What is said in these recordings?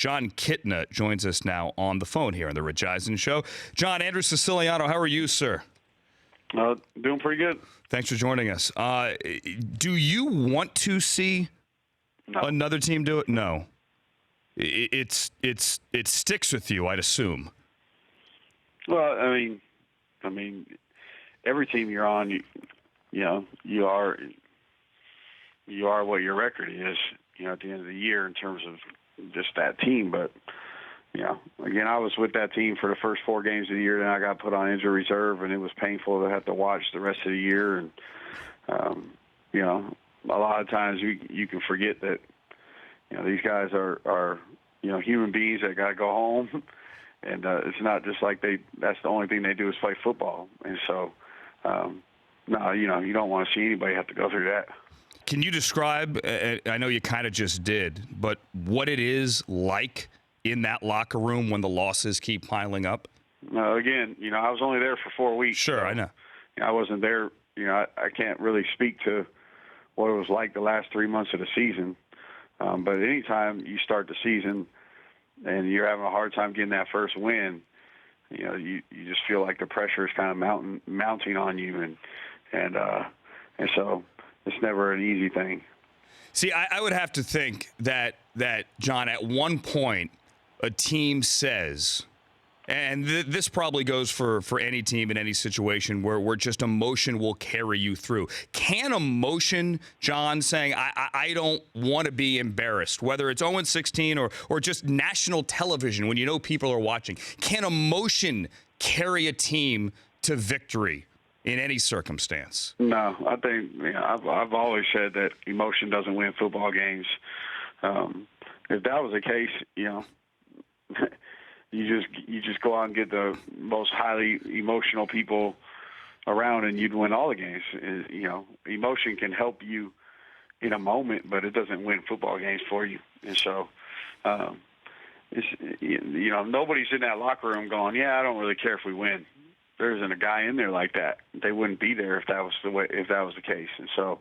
Jon Kitna joins us now on the phone here on the Rich Eisen Show. John, Andrew Siciliano, how are you, sir? Doing pretty good. Thanks for joining us. Do you want to see another team do it? No. It sticks with you, I'd assume. Well, I mean, every team you're on, you are what your record is, at the end of the year in terms of just that team. But, again, I was with that team for the first 4 games of the year, then I got put on injury reserve, and it was painful to have to watch the rest of the year. And, a lot of times you can forget that, these guys are human beings that got to go home. And it's not just like that's the only thing they do is play football. And so, no, you don't want to see anybody have to go through that. Can you describe, I know you kind of just did, but what it is like in that locker room when the losses keep piling up? Again, I was only there for 4 weeks. Sure, so, I know. I wasn't there. I can't really speak to what it was like the last 3 months of the season. But anytime you start the season and you're having a hard time getting that first win, you just feel like the pressure is kind of mounting on you, and so it's never an easy thing. See, I would have to think that John, at one point, a team says, and this probably goes for any team in any situation where just emotion will carry you through. Can emotion, John, saying, I don't want to be embarrassed, whether it's 0-16 or just national television when people are watching, can emotion carry a team to victory in any circumstance? No, I think I've always said that emotion doesn't win football games. If that was the case, you just go out and get the most highly emotional people around, and you'd win all the games. Emotion can help you in a moment, but it doesn't win football games for you. And so, nobody's in that locker room going, "Yeah, I don't really care if we win." There isn't a guy in there like that. They wouldn't be there if that was the case. And so,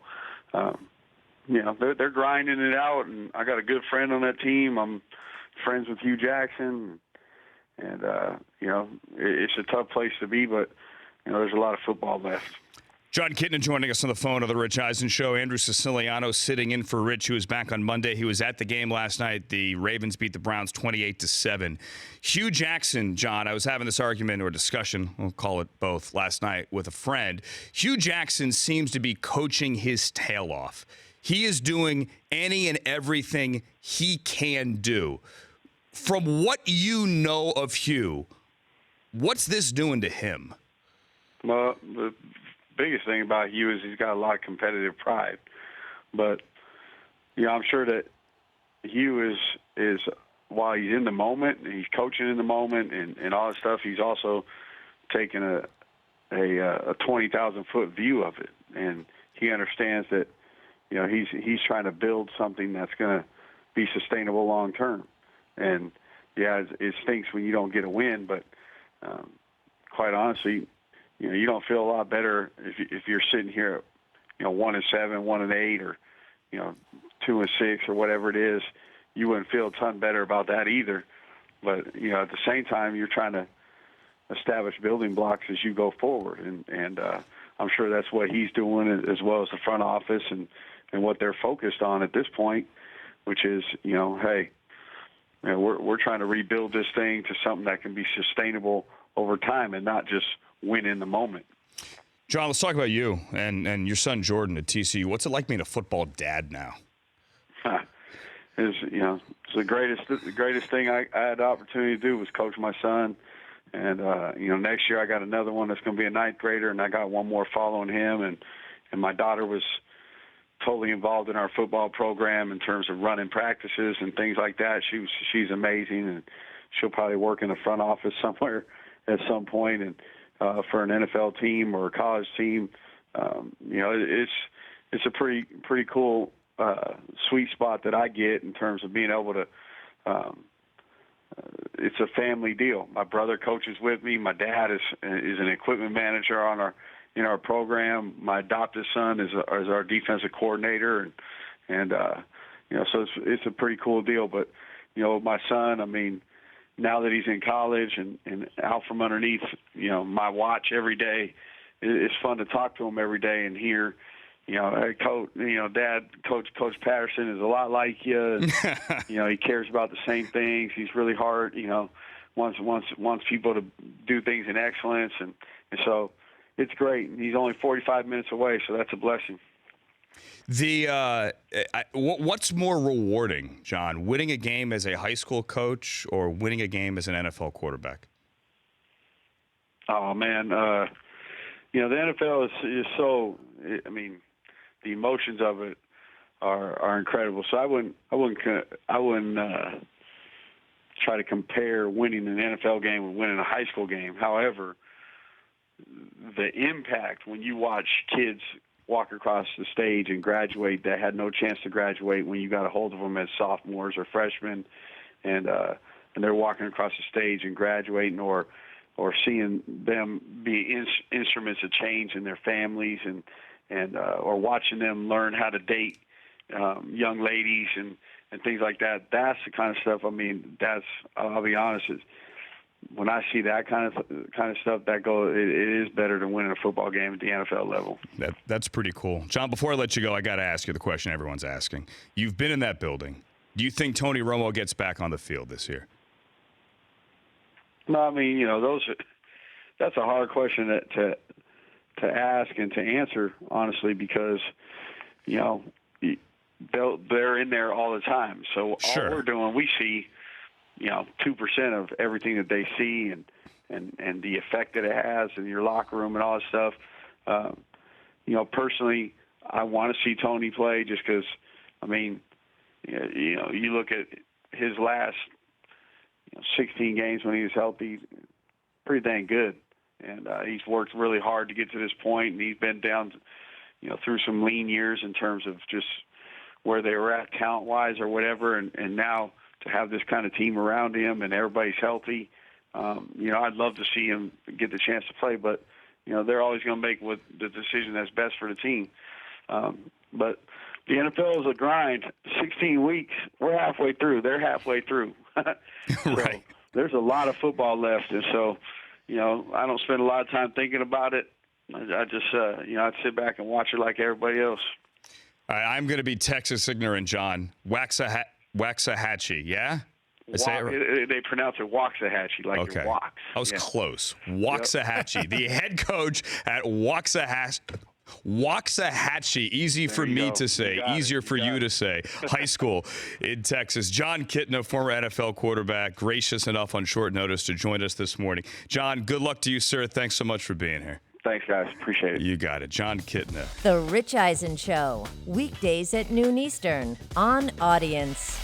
they're grinding it out. And I got a good friend on that team. I'm friends with Hugh Jackson. And, it's a tough place to be, but, there's a lot of football left. Jon Kitna joining us on the phone of the Rich Eisen Show. Andrew Siciliano sitting in for Rich, who was back on Monday. He was at the game last night. The Ravens beat the Browns 28-7. Hugh Jackson, John, I was having this argument or discussion, we'll call it both, last night with a friend. Hugh Jackson seems to be coaching his tail off. He is doing any and everything he can do. From what you know of Hugh, what's this doing to him? Well, the biggest thing about Hugh is he's got a lot of competitive pride. But, I'm sure that Hugh is while he's in the moment, and he's coaching in the moment and all that stuff, he's also taking a 20,000-foot view of it. And he understands that, he's trying to build something that's going to be sustainable long term. And, it stinks when you don't get a win, but quite honestly, you don't feel a lot better if you're sitting here at 1-7, 1-8, or 2-6, or whatever it is. You wouldn't feel a ton better about that either. But at the same time, you're trying to establish building blocks as you go forward, and I'm sure that's what he's doing, as well as the front office and what they're focused on at this point, which is hey. We're trying to rebuild this thing to something that can be sustainable over time and not just win in the moment. John, let's talk about you and your son Jordan at TCU. What's it like being a football dad now? It's the greatest thing I had the opportunity to do was coach my son. And next year I got another one that's going to be a 9th grader, and I got one more following him. And my daughter was totally involved in our football program in terms of running practices and things like that. She's amazing, and she'll probably work in the front office somewhere at some point, and for an NFL team or a college team. It's a pretty cool sweet spot that I get in terms of being able to. It's a family deal. My brother coaches with me. My dad is an equipment manager in our program. My adopted son is our defensive coordinator, and so it's a pretty cool deal. But my son, I mean, now that he's in college and out from underneath, my watch every day, it's fun to talk to him every day and hear, hey, Coach, Dad, Coach Patterson is a lot like you. And, he cares about the same things. He's really hard, wants people to do things in excellence. And so it's great. And he's only 45 minutes away, so that's a blessing. What's more rewarding, Jon, winning a game as a high school coach or winning a game as an NFL quarterback? Oh, man. The NFL is so, I mean, the emotions of it are incredible. So I wouldn't try to compare winning an NFL game with winning a high school game. However, the impact when you watch kids walk across the stage and graduate that had no chance to graduate, when you got a hold of them as sophomores or freshmen, and they're walking across the stage and graduating, or seeing them be instruments of change in their families, and or watching them learn how to date young ladies and things like that. That's the kind of stuff. I mean, I'll be honest, when I see that kind of stuff, it is better than winning a football game at the NFL level. That's pretty cool. Jon, before I let you go, I got to ask you the question everyone's asking. You've been in that building. Do you think Tony Romo gets back on the field this year? No, I mean, that's a hard question to ask and to answer, honestly, because, they're in there all the time. So Sure. All we're doing, we see, 2% of everything that they see and the effect that it has in your locker room and all that stuff. Personally, I want to see Tony play just because, I mean, you look at his last 16 games when he was healthy, pretty dang good. And he's worked really hard to get to this point, and he's been down, through some lean years in terms of just where they were at talent-wise or whatever, and now to have this kind of team around him and everybody's healthy, I'd love to see him get the chance to play, but, they're always going to make the decision that's best for the team. But the NFL is a grind. 16 weeks, we're halfway through. They're halfway through. Right. There's a lot of football left, and so, I don't spend a lot of time thinking about it. I just, I'd sit back and watch it like everybody else. All right, I'm going to be Texas ignorant, Jon. Waxahachie, yeah? I say it right? They pronounce it Waxahachie, like Okay. your wax. I was close. Waxahachie, the head coach at Waxahachie, easy for me to say, easier for you to say. High school in Texas. Jon Kitna, former NFL quarterback, gracious enough on short notice to join us this morning. Jon, good luck to you, sir. Thanks so much for being here. Thanks, guys. Appreciate it. You got it. Jon Kitna. The Rich Eisen Show, weekdays at noon Eastern on Audience.